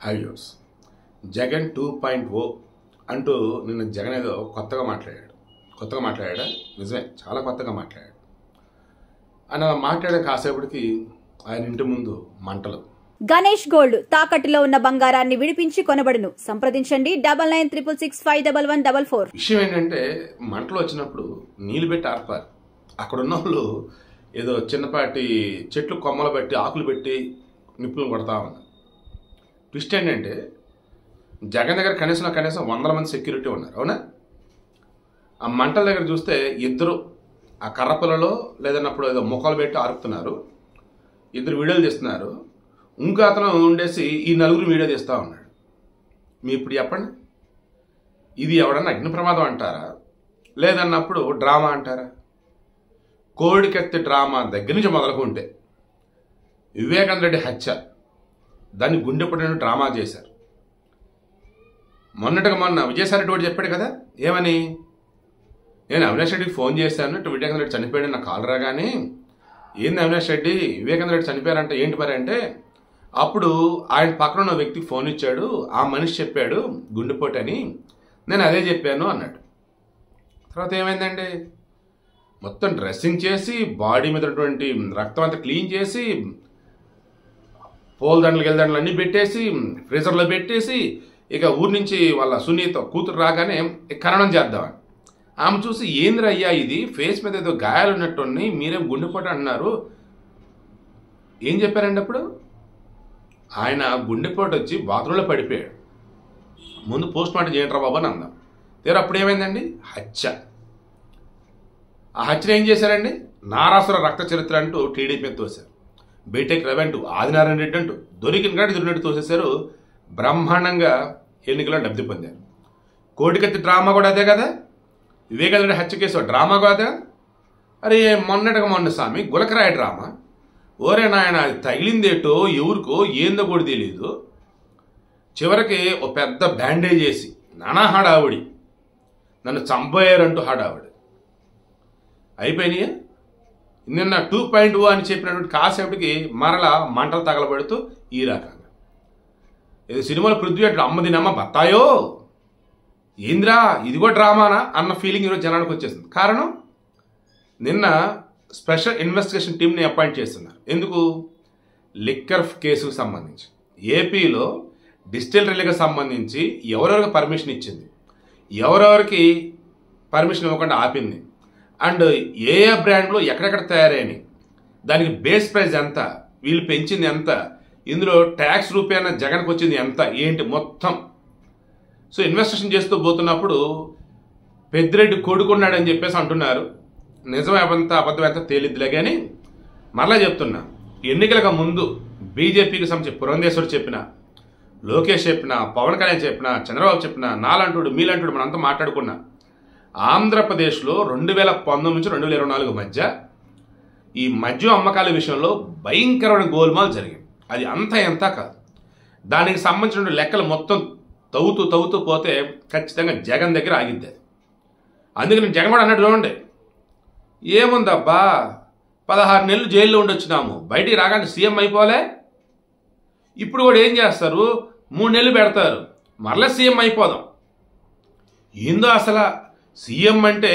హైవ్యూర్స్ జగన్ 2.0 అంటూ నిన్న జగన్ ఏదో కొత్తగా మాట్లాడాడా? నిజమే, చాలా కొత్తగా మాట్లాడాడు. ఆయన మాట్లాడే కాసేపటికి ఆయన ఇంటి ముందు మంటలు. గణేష్ గోల్డ్ తాకట్టులో ఉన్న బంగారాన్ని విడిపించి కొనబడును. సంప్రదించండి 9966611144. విషయం ఏంటంటే మంటలు వచ్చినప్పుడు నీళ్ళు పెట్టి ఆర్పారు. అక్కడ ఉన్న వాళ్ళు ఏదో చిన్నపాటి చెట్లు కొమ్మలు పెట్టి ఆకులు పెట్టి నిప్పులు కొడతా ఉన్నారు. ట్విస్ట్ ఏంటంటే జగన్ దగ్గర కనీసం 100 మంది సెక్యూరిటీ ఉన్నారు. అవునా? ఆ మంటల దగ్గర చూస్తే ఇద్దరు ఆ కర్రపులలో లేదన్నప్పుడు ఏదో మొక్కలు పెట్టి ఆరుపుతున్నారు. ఇద్దరు వీడియోలు తీస్తున్నారు. ఇంకా అతను ఉండేసి ఈ నలుగురు వీడియో తీస్తూ ఉన్నాడు. మీ ఇప్పుడు చెప్పండి, ఇది ఎవడన్నా అగ్ని ప్రమాదం అంటారా లేదన్నప్పుడు డ్రామా అంటారా? కోడికెత్తి డ్రామా దగ్గర నుంచి మొదలుకుంటే వివేకానంద రెడ్డి హత్య, దాన్ని గుండెపడిన డ్రామా చేశారు. మొన్న విజయసాయి రెడ్డి కూడా చెప్పాడు కదా, ఏమని, నేను అవినాష్ రెడ్డికి ఫోన్ చేశాను, వివేకానంద రెడ్డి చనిపోయాడు నా కాల్ రాగానే, ఏంది అవినాష్ రెడ్డి వివేకానంద రెడ్డి చనిపోయారంటే ఏంటి మరి అంటే, అప్పుడు ఆయన పక్కన ఉన్న వ్యక్తికి ఫోన్ ఇచ్చాడు, ఆ మనిషి చెప్పాడు గుండెపోటు అని, నేను అదే చెప్పాను అన్నాడు. తర్వాత ఏమైందండి, మొత్తం డ్రెస్సింగ్ చేసి బాడీ మీద ఉన్నటువంటి రక్తం అంతా క్లీన్ చేసి పూలదండలు గెలదండలు అన్నీ పెట్టేసి ఫ్రీజర్లో పెట్టేసి ఇక ఊరి నుంచి వాళ్ళ సునీత కూతురు రాగానే ఖననం చేద్దామని. ఆమె చూసి ఏంద్ర అయ్యా ఇది, ఫేస్ మీద ఏదో గాయాలు ఉన్నట్టున్నాయి, మీరేం గుండెపోటు అంటున్నారు, ఏం చెప్పారండి అప్పుడు? ఆయన గుండెపోటు వచ్చి బాత్రూంలో పడిపోయాడు, ముందు పోస్ట్ మార్టం చేయండి రా బాబు అని అందాం. తీరా అప్పుడు ఏమైందండి, హత్య. ఆ హత్యను ఏం చేశారండి, నారాసుర రక్త చరిత్ర అంటూ టీడీపీ మీద తోశారు. బీటెక్ రవి అంటూ ఆదినారాయణ రెడ్డి అంటూ దొరికిన కాడి దొరికినట్టు తోసేశారు. బ్రహ్మాండంగా ఎన్నికల్లో లబ్ధి పొందారు. కోటికత్తి డ్రామా కూడా అదే కదా, వివేకానంద రెడ్డి హత్య కేసు డ్రామా కదా. అరే మొన్న స్వామి గులకరాయ డ్రామా, ఓరే నాయన అది తగిలిందేటో ఎవరికో ఏందో కూడా తెలియదు. చివరికి ఓ పెద్ద బ్యాండేజ్ వేసి నానా హడావుడి, నన్ను చంపేయారంటూ హడావుడి అయిపోయినాయి. నిన్న 2.0 అని చెప్పినటువంటి కాసేపటికి మరలా మంటలు తగలబడుతూ ఈ రకంగా ఇది సినిమాలో పృథ్వీ అట్లా అమ్మదినమ్మ బత్తాయో ఏంద్రా ఇదిగో డ్రామానా అన్న ఫీలింగ్ ఈరోజు జనానికి వచ్చేసింది. కారణం, నిన్న స్పెషల్ ఇన్వెస్టిగేషన్ టీంని అపాయింట్ చేస్తున్నారు. ఎందుకు? లిక్కర్ కేసుకు సంబంధించి ఏపీలో డిస్టిలరీలకు సంబంధించి ఎవరెవరికి పర్మిషన్ ఇచ్చింది, ఎవరెవరికి పర్మిషన్ ఇవ్వకుండా ఆపింది, అండ్ ఏ బ్రాండ్లో ఎక్కడెక్కడ తయారైనవి, దానికి బేస్ ప్రైస్ ఎంత, వీళ్ళు పెంచింది ఎంత, ఇందులో ట్యాక్స్ రూపాయన జగన్కి వచ్చింది ఎంత, ఏంటి మొత్తం. సో ఇన్వెస్టిగేషన్ చేస్తూ పోతున్నప్పుడు పెద్దిరెడ్డి కొడుకున్నాడని చెప్పేసి అంటున్నారు. నిజం ఎంత అబద్ధం ఎంత తేలిద్దిలే కానీ మరలా చెప్తున్నా, ఎన్నికలకు ముందు బీజేపీకి సంబంధించి పురంధేశ్వరి చెప్పిన, లోకేష్ చెప్పిన, పవన్ కళ్యాణ్ చెప్పిన, చంద్రబాబు చెప్పిన, నాలంటుడు మీలంటుడు మనంతా మాట్లాడుకున్నా, ఆంధ్రప్రదేశ్లో 2019 నుంచి 2024 మధ్య ఈ మద్యం అమ్మకాల విషయంలో భయంకరమైన గోల్మాల్ జరిగింది. అది అంతా ఎంత కాదు. దానికి సంబంధించిన లెక్కలు మొత్తం తవ్వుతూ పోతే ఖచ్చితంగా జగన్ దగ్గర ఆగిద్ది. అందుకని జగన్ కూడా అన్నట్టు చూడండి, ఏముందబ్బా 16 నెలలు జైల్లో ఉండొచ్చినాము, బయటికి రాగానే సీఎం అయిపోలే, ఇప్పుడు కూడా ఏం చేస్తారు, 3 నెలలు పెడతారు, మరలా సీఎం అయిపోదాం. ఏందో అసలు సీఎం అంటే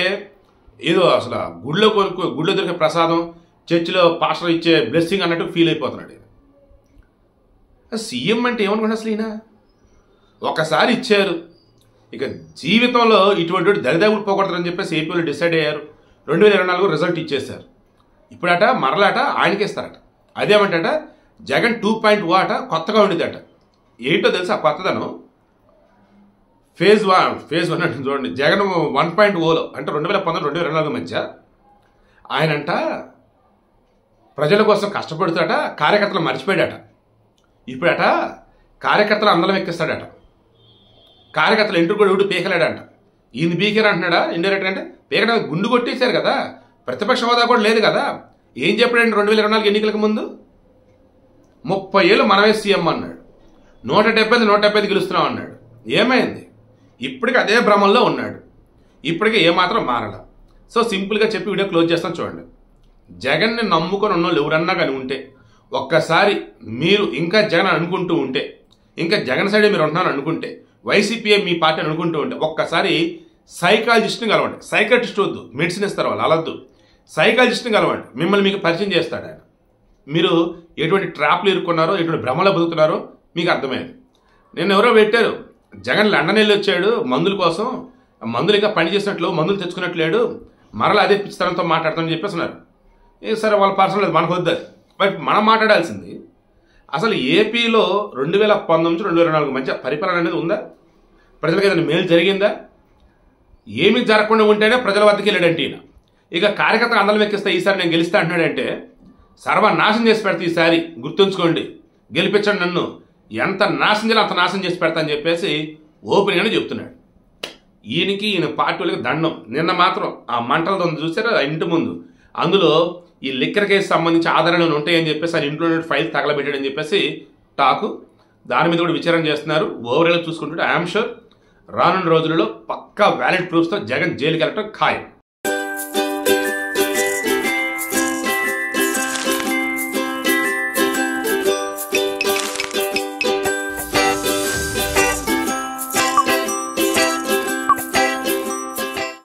ఏదో అసలు గుడిలో దొరికే ప్రసాదం, చర్చిలో పాస్టర్ ఇచ్చే బ్లెస్సింగ్ అన్నట్టు ఫీల్ అయిపోతున్నాడు. సీఎం అంటే ఏమనుకున్నా అసలు ఈయన ఒకసారి ఇచ్చారు, ఇక జీవితంలో ఇటువంటి దరిదాపులు పోకూడదని చెప్పేసి ఏపీలో డిసైడ్ అయ్యారు. 2024 రిజల్ట్ ఇచ్చేశారు. ఇప్పుడట మరలాట ఆయనకి ఇస్తారట. అదేమంటట జగన్ 2.0 అట కొత్తగా ఉండేదట. ఏంటో తెలుసా కొత్తదనం, ఫేజ్ 1 అంటే చూడండి, జగన్ 1.0లో అంటే 2019-2024 మధ్య ఆయనంట ప్రజల కోసం కష్టపడుతాడట, కార్యకర్తలు మర్చిపోయాడట. ఇప్పుడట కార్యకర్తలు అందరం ఎక్కిస్తాడట, కార్యకర్తలు ఇంటర్ కూడా ఎవడు పీకలేడంట. ఈయన పీకర్ అంటున్నాడా ఇండైరెక్ట్ అంటే, పీకడానికి గుండు కొట్టేశారు కదా, ప్రతిపక్ష హోదా కూడా లేదు కదా. ఏం చెప్పాడండి 2024 ఎన్నికలకు ముందు, 30 ఏళ్ళు మనమే సీఎం అన్నాడు, 175 గెలుస్తున్నాం అన్నాడు. ఏమైంది? ఇప్పటికి అదే భ్రమంలో ఉన్నాడు, ఇప్పటికే ఏమాత్రం మారల. సో సింపుల్గా చెప్పి వీడియో క్లోజ్ చేస్తాను చూడండి. జగన్ని నమ్ముకొని ఉన్న వాళ్ళు ఎవరన్నా కానీ ఉంటే, ఒక్కసారి మీరు ఇంకా జగన్ అనుకుంటూ ఉంటే ఇంకా జగన్ సైడే మీరు ఉంటున్నాను అనుకుంటే, వైసీపీఏ మీ పార్టీ అనుకుంటూ ఉంటే ఒక్కసారి సైకాలజిస్ట్ని కలవండి. సైకాట్రిస్ట్ వద్దు, మెడిసిన్ ఇస్తారు వాళ్ళు, అలద్దు. సైకాలజిస్ట్ని కలవండి, మిమ్మల్ని మీకు పరిచయం చేస్తాడు ఆయన. మీరు ఎటువంటి ట్రాప్లు ఇరుక్కున్నారో, ఎటువంటి భ్రమలో బతుకుతున్నారో మీకు అర్థమైంది. నేను ఎవరో పెట్టారు, జగన్ లండన్ వెళ్ళి వచ్చాడు మందుల కోసం, మందులు ఇంకా పని చేసినట్లు, మందులు తెచ్చుకున్నట్లేడు, మరలా అదే పిచ్చితనంతో మాట్లాడతామని చెప్పేస్తున్నారు. సరే వాళ్ళ పర్సనల్ లేదు, మనకు వద్దు. బట్ మనం మాట్లాడాల్సింది అసలు ఏపీలో 2019 నుంచి 2024 మధ్య పరిపాలన అనేది ఉందా? ప్రజలకు ఏదైనా మేలు జరిగిందా? ఏమీ జరగకుండా ఉంటేనే ప్రజల వద్దకు వెళ్ళాడంటే ఈయన. ఇక కార్యకర్తలు అందరం ఎక్కిస్తే ఈసారి నేను గెలుస్తా అంటున్నాడంటే సర్వనాశనం చేసి పెడతా ఈసారి, గుర్తుంచుకోండి, గెలిపించండి నన్ను, ఎంత నాశనం చేయాలి అంత నాశనం చేసి పెడతా అని చెప్పేసి ఓపెన్గానే చెప్తున్నాడు. ఈయన పార్టీలకు దండం. నిన్న మాత్రం ఆ మంటలతో చూసారా ఇంటి ముందు, అందులో ఈ లిక్కర్ కేసు సంబంధించి ఆధారాలు ఉంటాయని చెప్పేసి ఆయన ఇంట్లో ఫైల్స్ తగలబెట్టాడని చెప్పేసి టాకు. దాని మీద కూడా విచారణ చేస్తున్నారు. ఓవరాల్గా చూసుకుంటుంటే ఐఎమ్ షూర్ రానున్న రోజులలో పక్కా వ్యాలిడ్ ప్రూఫ్స్తో జగన్ జైలుకి వెళ్ళటం ఖాయం.